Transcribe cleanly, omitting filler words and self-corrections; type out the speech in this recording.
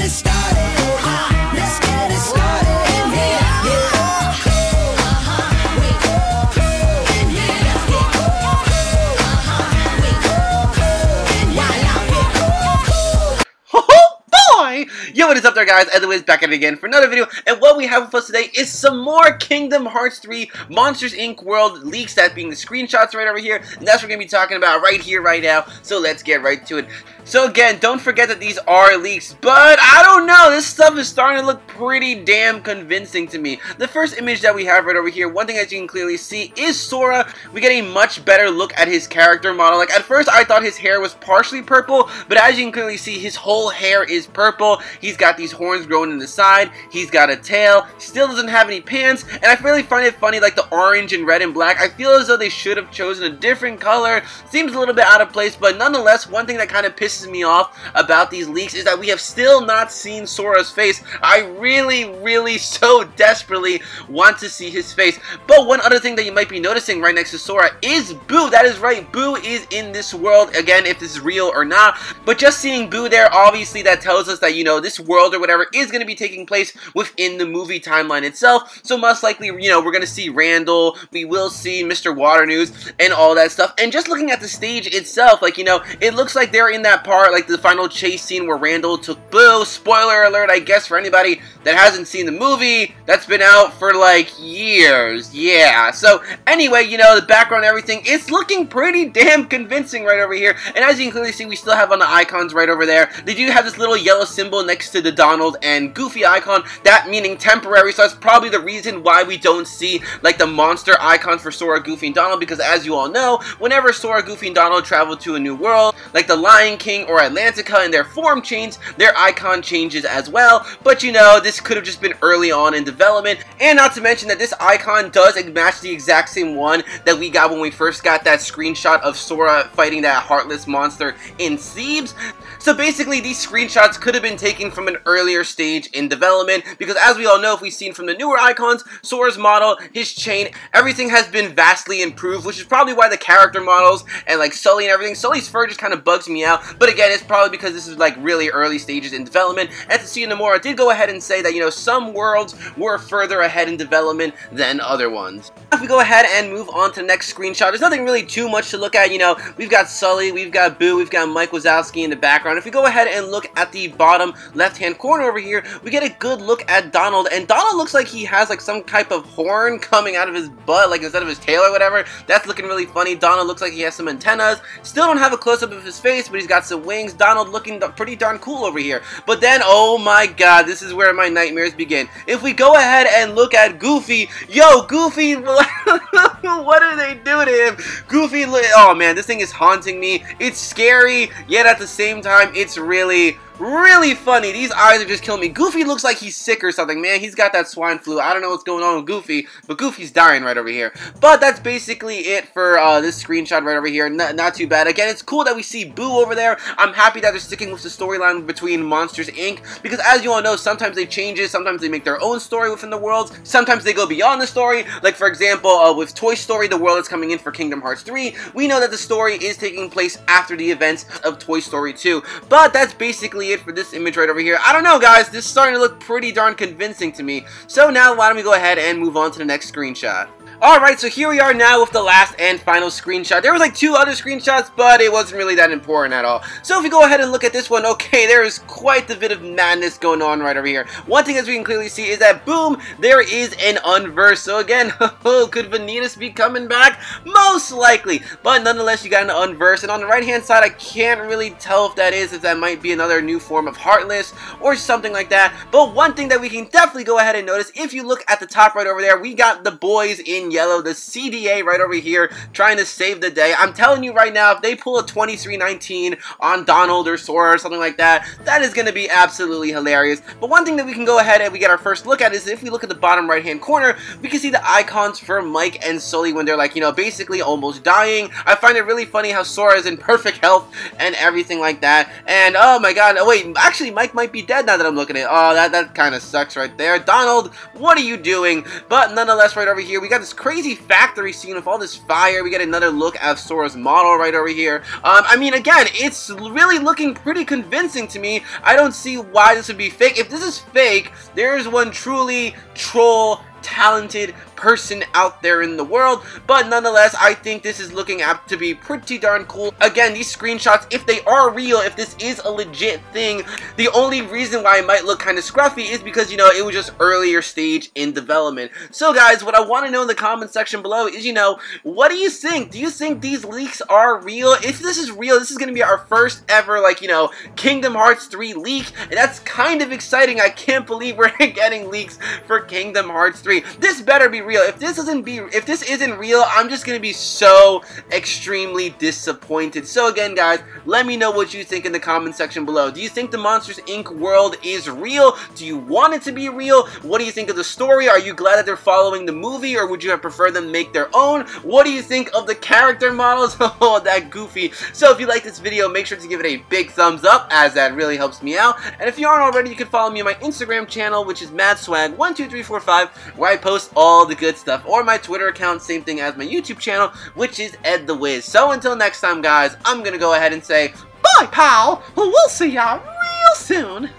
it started. Let's get it started in here. Yo, what is up there, guys? Edwin back at it again for another video, and what we have with us today is some more Kingdom Hearts 3 Monsters Inc. World leaks, that being the screenshots right over here, and that's what we're going to be talking about right here, right now, so let's get right to it. So again, don't forget that these are leaks, but I don't know, this stuff is starting to look pretty damn convincing to me. The first image that we have right over here, one thing that you can clearly see is Sora. We get a much better look at his character model. Like, at first I thought his hair was partially purple, but as you can clearly see, his whole hair is purple. He's got these horns growing in the side, he's got a tail, still doesn't have any pants, and I really find it funny, like the orange and red and black. I feel as though they should have chosen a different color. Seems a little bit out of place, but nonetheless, one thing that kind of pisses me off about these leaks is that we have still not seen Sora's face. I really so desperately want to see his face. But one other thing that you might be noticing right next to Sora is Boo. That is right, Boo is in this world, again, if this is real or not. But just seeing Boo there, obviously that tells us that, you know, this world or whatever is going to be taking place within the movie timeline itself. So most likely, you know, we're going to see Randall, we will see Mr. Waternoose and all that stuff. And just looking at the stage itself, like, you know, it looks like they're in that part, like the final chase scene where Randall took Boo. Spoiler alert, I guess, for anybody that hasn't seen the movie. That's been out for like years. Yeah. So anyway, you know, the background and everything, it's looking pretty damn convincing right over here. And as you can clearly see, we still have on the icons right over there, they do have this little yellow symbol next to the Donald and Goofy icon, that meaning temporary. So that's probably the reason why we don't see like the monster icons for Sora, Goofy, and Donald, because as you all know, whenever Sora, Goofy, and Donald travel to a new world, like the Lion King or Atlantica, and their form change, their icon changes as well. But you know, this could have just been early on in development, and not to mention that this icon does match the exact same one that we got when we first got that screenshot of Sora fighting that heartless monster in Thebes. So basically, these screenshots could have been taken from an earlier stage in development, because as we all know, if we've seen from the newer icons, Sora's model, his chain, everything has been vastly improved, which is probably why the character models and like Sully and everything, Sully's fur just kind of bugs me out. But again, it's probably because this is like really early stages in development. And Tetsuya Nomura did go ahead and say that, you know, some worlds were further ahead in development than other ones. If we go ahead and move on to the next screenshot, there's nothing really too much to look at. You know, we've got Sully, we've got Boo, we've got Mike Wazowski in the background. If we go ahead and look at the bottom left-hand corner over here, we get a good look at Donald, and Donald looks like he has like some type of horn coming out of his butt, like instead of his tail or whatever. That's looking really funny. Donald looks like he has some antennas. Still don't have a close-up of his face, but he's got some wings. Donald looking pretty darn cool over here. But then, oh my god, this is where my nightmares begin. If we go ahead and look at Goofy, yo, Goofy, what do they do to him? Goofy, oh man, this thing is haunting me. It's scary, yet at the same time, it's really funny. These eyes are just killing me. Goofy looks like he's sick or something, man. He's got that swine flu. I don't know what's going on with Goofy, but Goofy's dying right over here. But that's basically it for this screenshot right over here. Not too bad. Again, it's cool that we see Boo over there. I'm happy that they're sticking with the storyline between Monsters Inc. Because as you all know, sometimes they change it. Sometimes they make their own story within the worlds. Sometimes they go beyond the story. Like, for example, with Toy Story, the world that's coming in for Kingdom Hearts 3, we know that the story is taking place after the events of Toy Story 2. But that's basically it for this image right over here. I don't know, guys, this is starting to look pretty darn convincing to me. So now why don't we go ahead and move on to the next screenshot. Alright, so here we are now with the last and final screenshot. There was like 2 other screenshots, but it wasn't really that important at all. So if we go ahead and look at this one, okay, there is quite a bit of madness going on right over here. One thing as we can clearly see is that, boom, there is an unverse. So again, could Vanitas be coming back? Most likely. But nonetheless, you got an unverse. And on the right-hand side, I can't really tell if that might be another new form of Heartless or something like that. But one thing that we can definitely go ahead and notice, if you look at the top right over there, we got the boys in yellow, the CDA right over here, trying to save the day. I'm telling you right now, if they pull a 2319 on Donald or Sora or something like that, that is going to be absolutely hilarious. But one thing that we can go ahead and we get our first look at is if we look at the bottom right hand corner, we can see the icons for Mike and Sully when they're like, you know, basically almost dying. I find it really funny how Sora is in perfect health and everything like that. And oh my god, oh wait, actually Mike might be dead now that I'm looking at it. Oh, that kind of sucks right there. Donald, what are you doing? But nonetheless, right over here, we got this crazy factory scene with all this fire. We get another look at Sora's model right over here. I mean, again, it's really looking pretty convincing to me. I don't see why this would be fake. If this is fake, there is one truly troll talented person out there in the world, but nonetheless, I think this is looking apt to be pretty darn cool. Again, these screenshots, if they are real, if this is a legit thing, the only reason why it might look kind of scruffy is because, you know, it was just earlier stage in development. So guys, what I want to know in the comment section below is, you know, what do you think? Do you think these leaks are real? If this is real, this is going to be our first ever, like, you know, Kingdom Hearts 3 leak, and that's kind of exciting. I can't believe we're getting leaks for Kingdom Hearts 3. This better be real. If this isn't real, I'm just gonna be so extremely disappointed. So again, guys, let me know what you think in the comment section below. Do you think the Monsters Inc. world is real? Do you want it to be real? What do you think of the story? Are you glad that they're following the movie, or would you have preferred them make their own? What do you think of the character models? Oh, that goofy. So if you like this video, make sure to give it a big thumbs up, as that really helps me out. And if you aren't already, you can follow me on my Instagram channel, which is MadSwag12345, where I post all the good stuff, or my Twitter account, same thing as my YouTube channel, which is Ed the Wiz. So until next time, guys, I'm gonna go ahead and say bye, pal. We'll see ya real soon.